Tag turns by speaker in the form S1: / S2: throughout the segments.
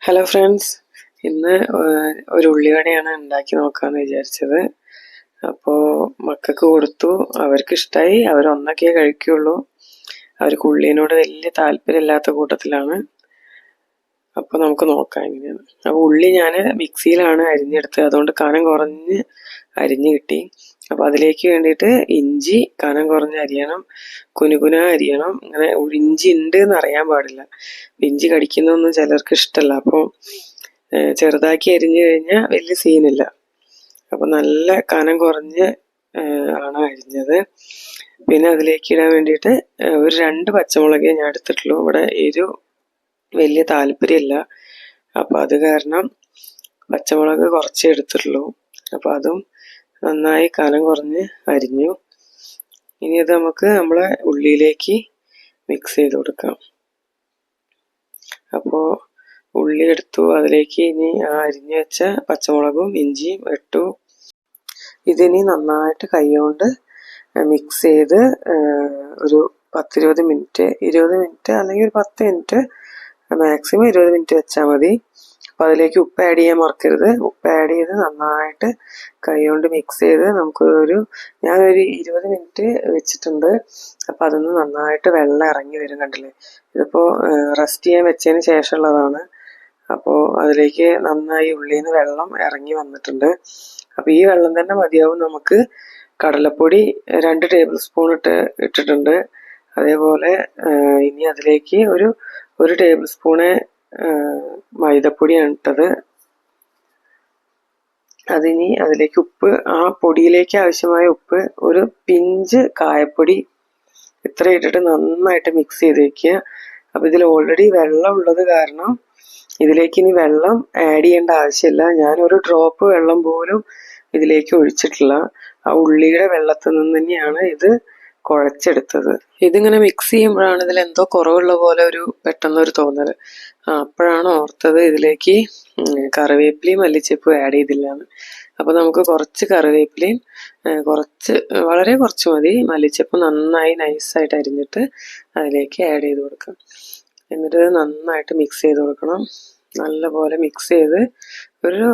S1: Hello friends, ഇന്ന് ഒരു ഉള്ളിവടയാണ് ഉണ്ടാക്കി നോക്കാമെന്ന് വിചാരിച്ചത്. അപ്പോൾ മക്കൾക്ക് കൊടുത്തു, അവർക്കിഷ്ടമായി. അവരൊന്നൊക്കെ കഴിക്കുകയുള്ളൂ. അവർക്ക് ഉള്ളിനോട് വലിയ താല്പര്യമില്ലാത്ത കൂട്ടത്തിലാണ്. അപ്പോൾ നമുക്ക് നോക്കാം എങ്ങനെയാണ്. അപ്പോൾ ഉള്ളി ഞാൻ മിക്സിയിലാണ് അരിഞ്ഞെടുത്തത്, അതുകൊണ്ട് കനം കുറഞ്ഞ് അരിഞ്ഞ് കിട്ടി. അപ്പോൾ അതിലേക്ക് വേണ്ടിയിട്ട് ഇഞ്ചി കനം കുറഞ്ഞ് അരിയണം, കുനുകുന അരിയണം. അങ്ങനെ ഇഞ്ചി ഉണ്ട് എന്ന് അറിയാൻ പാടില്ല. ഇഞ്ചി കടിക്കുന്നൊന്നും ചിലർക്ക് ഇഷ്ടമല്ല. അപ്പോൾ ചെറുതാക്കി അരിഞ്ഞു കഴിഞ്ഞാൽ വലിയ സീനില്ല. അപ്പോൾ നല്ല കനം കുറഞ്ഞ് ആണ് അരിഞ്ഞത്. പിന്നെ അതിലേക്ക് ഇടാൻ വേണ്ടിയിട്ട് ഒരു 2 പച്ചമുളകേ ഞാൻ എടുത്തിട്ടുള്ളൂ. ഇവിടെ എരിവ് വലിയ താല്പര്യമില്ല, അപ്പോൾ അത് കാരണം പച്ചമുളക് കുറച്ചേ എടുത്തിട്ടുള്ളൂ. അപ്പോൾ അതും നന്നായി കനം കുറഞ്ഞ് അരിഞ്ഞു. ഇനി ഇത് നമുക്ക് നമ്മളെ ഉള്ളിയിലേക്ക് മിക്സ് ചെയ്ത് കൊടുക്കാം. അപ്പോൾ ഉള്ളി എടുത്തു, അതിലേക്ക് ഇനി അരിഞ്ഞു വെച്ച പച്ചമുളകും ഇഞ്ചിയും ഇട്ടു. ഇതിനി നന്നായിട്ട് കൈകൊണ്ട് മിക്സ് ചെയ്ത് ഒരു 10-20 മിനിറ്റ്, 20 മിനിറ്റ് അല്ലെങ്കിൽ ഒരു 10 മിനിറ്റ്, മാക്സിമം 20 മിനിറ്റ് വെച്ചാൽ മതി. അപ്പോൾ അതിലേക്ക് ഉപ്പ് ആഡ് ചെയ്യാൻ മറക്കരുത്. ഉപ്പ് ആഡ് ചെയ്ത് നന്നായിട്ട് കൈകൊണ്ട് മിക്സ് ചെയ്ത് ഞാനൊരു 20 മിനിറ്റ് വെച്ചിട്ടുണ്ട്. അപ്പോൾ അതൊന്ന് നന്നായിട്ട് വെള്ളം ഇറങ്ങി വരും. കണ്ടില്ലേ, ഇതിപ്പോൾ റെസ്റ്റ് ചെയ്യാൻ വെച്ചതിന് ശേഷമുള്ളതാണ്. അപ്പോൾ അതിലേക്ക് നന്നായി ഉള്ളിൽ നിന്ന് വെള്ളം ഇറങ്ങി വന്നിട്ടുണ്ട്. അപ്പോൾ ഈ വെള്ളം തന്നെ മതിയാവും നമുക്ക്. കടലപ്പൊടി 2 ടേബിൾ സ്പൂൺ ഇട്ടിട്ടുണ്ട്. അതേപോലെ ഇനി അതിലേക്ക് ഒരു ടേബിൾ സ്പൂണ് മൈദപ്പൊടിയാണ് ഇട്ടത്. അതിനി അതിലേക്ക് ഉപ്പ്, ആ പൊടിയിലേക്ക് ആവശ്യമായ ഉപ്പ്, ഒരു പിഞ്ച് കായപ്പൊടി, ഇത്ര ഇട്ടിട്ട് നന്നായിട്ട് മിക്സ് ചെയ്ത് വയ്ക്കുക. അപ്പോൾ ഇതിൽ ഓൾറെഡി വെള്ളം ഉള്ളത് കാരണം ഇതിലേക്ക് ഇനി വെള്ളം ആഡ് ചെയ്യേണ്ട ആവശ്യമില്ല. ഞാനൊരു ഡ്രോപ്പ് വെള്ളം പോലും ഇതിലേക്ക് ഒഴിച്ചിട്ടില്ല. ആ ഉള്ളിയുടെ വെള്ളത്തിൽ നിന്ന് തന്നെയാണ് ഇത് കുഴച്ചെടുത്തത്. ഇതിങ്ങനെ മിക്സ് ചെയ്യുമ്പോഴാണ് ഇതിൽ എന്തോ കുറവുള്ള പോലെ പെട്ടെന്നൊരു തോന്നൽ. അപ്പോഴാണ് ഓർത്തത് ഇതിലേക്ക് കറിവേപ്പിലയും മല്ലിച്ചപ്പും ആഡ് ചെയ്തില്ലാന്ന്. അപ്പോൾ നമുക്ക് കുറച്ച് കറിവേപ്പിലയും വളരെ കുറച്ച് മതി, മല്ലിച്ചപ്പ് നന്നായി നൈസായിട്ട് അരിഞ്ഞിട്ട് അതിലേക്ക് ആഡ് ചെയ്ത് കൊടുക്കാം. എന്നിട്ട് നന്നായിട്ട് മിക്സ് ചെയ്ത് കൊടുക്കണം. നല്ലപോലെ മിക്സ് ചെയ്ത് ഒരു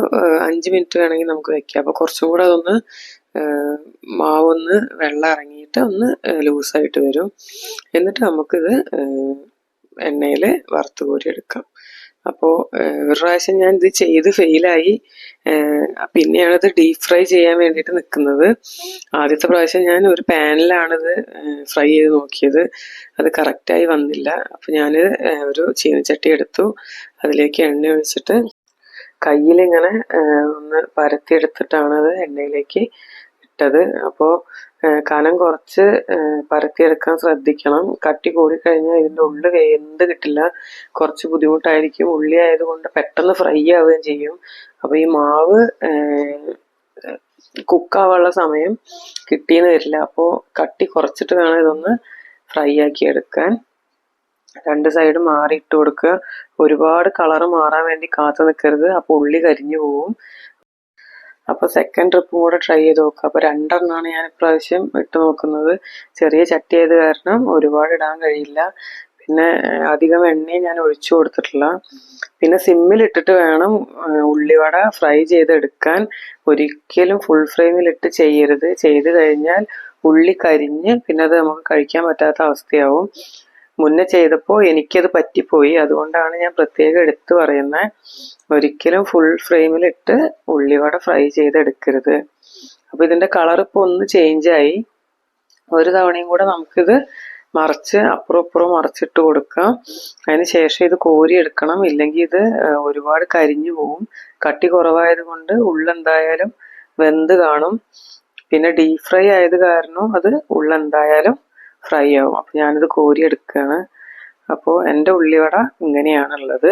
S1: 5 മിനിറ്റ് വേണമെങ്കിൽ നമുക്ക് വെക്കാം. അപ്പോൾ കുറച്ചും കൂടെ അതൊന്ന് മാവൊന്ന് വെള്ളം ഇറങ്ങിയിട്ട് ഒന്ന് ലൂസായിട്ട് വരും. എന്നിട്ട് നമുക്കിത് എണ്ണയിൽ വറുത്ത് കോരി എടുക്കാം. അപ്പോൾ ഒരു പ്രാവശ്യം ഞാൻ ഇത് ചെയ്ത് ഫെയിലായി. പിന്നെയാണ് ഇത് ഡീപ് ഫ്രൈ ചെയ്യാൻ വേണ്ടിയിട്ട് നിൽക്കുന്നത്. ആദ്യത്തെ പ്രാവശ്യം ഞാൻ ഒരു പാനിലാണിത് ഫ്രൈ ചെയ്ത് നോക്കിയത്. അത് കറക്റ്റായി വന്നില്ല. അപ്പോൾ ഞാൻ ഒരു ചീനച്ചട്ടി എടുത്തു, അതിലേക്ക് എണ്ണ ഒഴിച്ചിട്ട് കയ്യിലിങ്ങനെ ഒന്ന് പരത്തിയെടുത്തിട്ടാണ് അത് എണ്ണയിലേക്ക് ഇട്ടത്. അപ്പോൾ കനം കുറച്ച് പരത്തിയെടുക്കാൻ ശ്രദ്ധിക്കണം. കട്ടി കൂടിക്കഴിഞ്ഞാൽ ഇതിൻ്റെ ഉള്ളിൽ വെന്ത് കിട്ടില്ല, കുറച്ച് ബുദ്ധിമുട്ടായിരിക്കും. ഉള്ളി ആയതുകൊണ്ട് പെട്ടെന്ന് ഫ്രൈ ആവുകയും ചെയ്യും. അപ്പോൾ ഈ മാവ് കുക്കാവാനുള്ള സമയം കിട്ടിയെന്ന് വരില്ല. അപ്പോൾ കട്ടി കുറച്ചിട്ട് വേണം ഇതൊന്ന് ഫ്രൈ ആക്കി എടുക്കാൻ. 2 സൈഡും മാറിയിട്ട് കൊടുക്കുക. ഒരുപാട് കളറ് മാറാൻ വേണ്ടി കാത്തു നിൽക്കരുത്, അപ്പോൾ ഉള്ളി കരിഞ്ഞു പോവും. അപ്പോൾ സെക്കൻഡ് ട്രിപ്പും കൂടെ ട്രൈ ചെയ്ത് നോക്കുക. അപ്പോൾ 2 എണ്ണമാണ് ഞാൻ ഇപ്രാവശ്യം ഇട്ട് നോക്കുന്നത്. ചെറിയ ചട്ടി ആയത് കാരണം ഒരുപാട് ഇടാൻ കഴിയില്ല. പിന്നെ അധികം എണ്ണയും ഞാൻ ഒഴിച്ചു കൊടുത്തിട്ടില്ല. പിന്നെ സിമ്മിലിട്ടിട്ട് വേണം ഉള്ളിവട ഫ്രൈ ചെയ്തെടുക്കാൻ. ഒരിക്കലും ഫുൾ ഫ്ലെയിമിലിട്ട് ചെയ്യരുത്. ചെയ്ത് കഴിഞ്ഞാൽ ഉള്ളി കരിഞ്ഞ് പിന്നെ അത് നമുക്ക് കഴിക്കാൻ പറ്റാത്ത അവസ്ഥയാവും. മുന്നേ ചെയ്തപ്പോൾ എനിക്കത് പറ്റിപ്പോയി, അതുകൊണ്ടാണ് ഞാൻ പ്രത്യേകം എടുത്തു പറയുന്നത്. ഒരിക്കലും ഫുൾ ഫ്ലെയിമിലിട്ട് ഉള്ളിവട ഫ്രൈ ചെയ്തെടുക്കരുത്. അപ്പോൾ ഇതിൻ്റെ കളർ ഇപ്പോൾ ഒന്ന് ചേഞ്ചായി. ഒരു തവണയും കൂടെ നമുക്കിത് മറിച്ച് അപ്പുറം മറിച്ചിട്ട് കൊടുക്കാം. അതിന് ശേഷം ഇത് കോരി എടുക്കണം, ഇല്ലെങ്കിൽ ഇത് ഒരുപാട് കരിഞ്ഞു പോവും. കട്ടി കുറവായത് കൊണ്ട് ഉള്ളെന്തായാലും വെന്ത് കാണും. പിന്നെ ഡീപ് ഫ്രൈ ആയത് കാരണം അത് ഉള്ളെന്തായാലും ഫ്രൈ ആവും. അപ്പോൾ ഞാനിത് കോരി എടുക്കുകയാണ്. അപ്പോൾ എൻ്റെ ഉള്ളിവട ഇങ്ങനെയാണുള്ളത്.